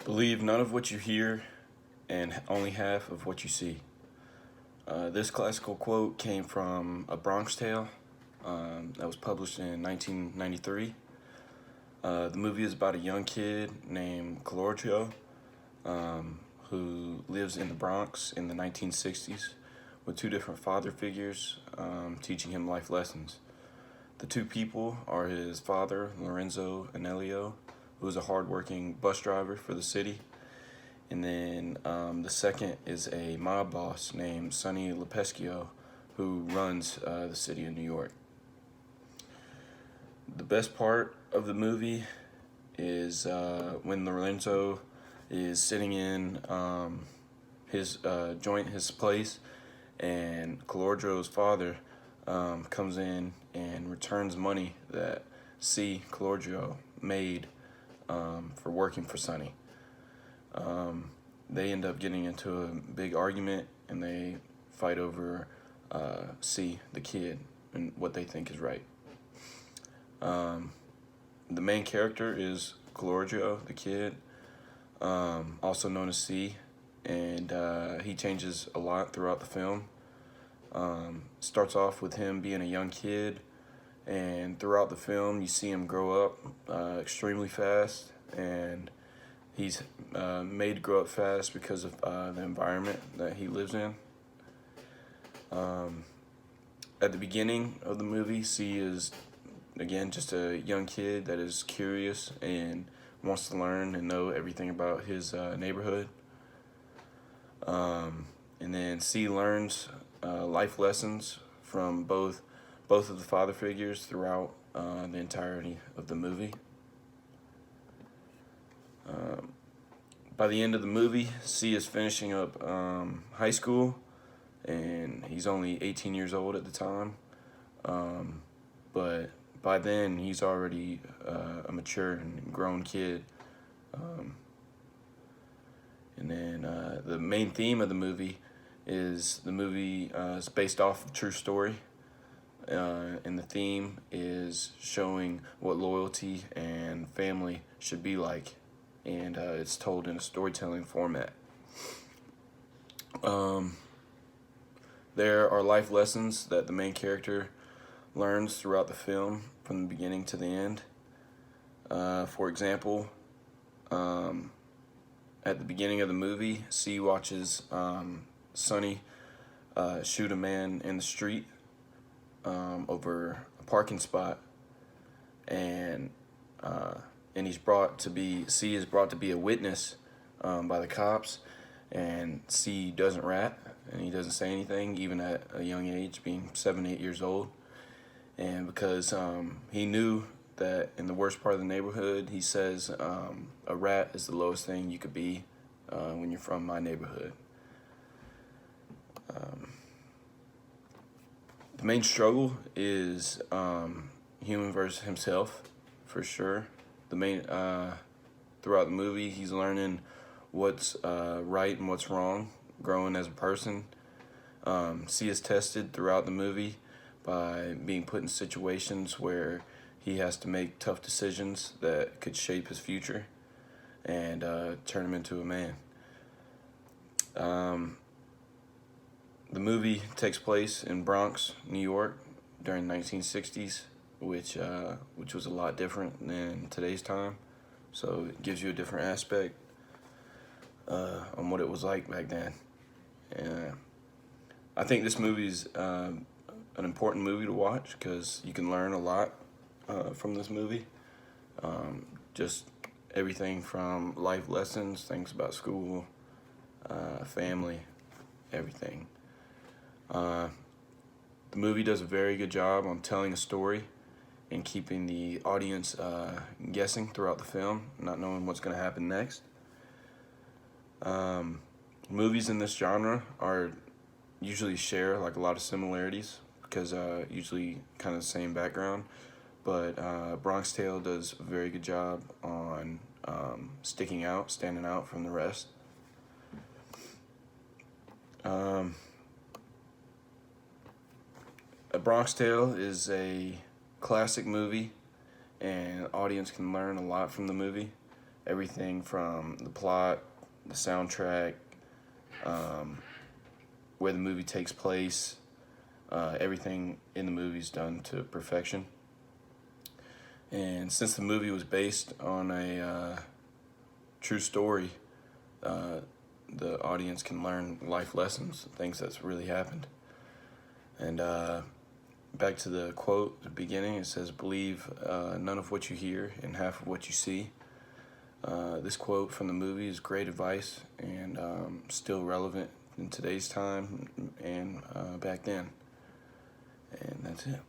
Believe none of what you hear and only half of what you see. This classical quote came from A Bronx Tale that was published in 1993. The movie is about a young kid named Calorio who lives in the Bronx in the 1960s with two different father figures teaching him life lessons. The two people are his father, Lorenzo Anelio, who is a hardworking bus driver for the city, and then the second is a mob boss named Sonny Lepeschio, who runs the city of New York. The best part of the movie is when Lorenzo is sitting in his joint, his place, and Calordro's father comes in and returns money that Calordro made for working for Sonny. They end up getting into a big argument and they fight over the kid, and what they think is right. The main character is Calorio, the kid, also known as C, and he changes a lot throughout the film. Starts off with him being a young kid, and throughout the film you see him grow up extremely fast, and he's made to grow up fast because of the environment that he lives in. At the beginning of the movie, C is, again, just a young kid that is curious and wants to learn and know everything about his neighborhood. And then C learns life lessons from both of the father figures throughout the entirety of the movie. By the end of the movie, C is finishing up high school, and he's only 18 years old at the time. But by then, he's already a mature and grown kid. And then the main theme of the movie is is based off of a true story. And the theme is showing what loyalty and family should be like. And it's told in a storytelling format. There are life lessons that the main character learns throughout the film from the beginning to the end. For example, at the beginning of the movie, C watches Sonny shoot a man in the street over a parking spot, and C is brought to be a witness by the cops, and C doesn't rat, and he doesn't say anything, even at a young age, being 7, 8 years old. And because he knew that in the worst part of the neighborhood, he says a rat is the lowest thing you could be when you're from my neighborhood. The main struggle is human versus himself, for sure. Throughout the movie, he's learning what's right and what's wrong, growing as a person. C is tested throughout the movie by being put in situations where he has to make tough decisions that could shape his future and turn him into a man. The movie takes place in Bronx, New York, during 1960s, which was a lot different than today's time. So it gives you a different aspect on what it was like back then. And I think this movie is an important movie to watch because you can learn a lot from this movie. Just everything from life lessons, things about school, family, everything. The movie does a very good job on telling a story and keeping the audience guessing throughout the film, not knowing what's going to happen next. Movies in this genre are usually share like a lot of similarities because usually kind of the same background, but Bronx Tale does a very good job on standing out from the rest. A Bronx Tale is a classic movie, and the audience can learn a lot from the movie. everything from the plot, the soundtrack, where the movie takes place. Everything in the movie is done to perfection. And since the movie was based on a true story, the audience can learn life lessons, things that's really happened. And back to the quote at the beginning, it says, "Believe none of what you hear and half of what you see." This quote from the movie is great advice and still relevant in today's time and back then. And that's it.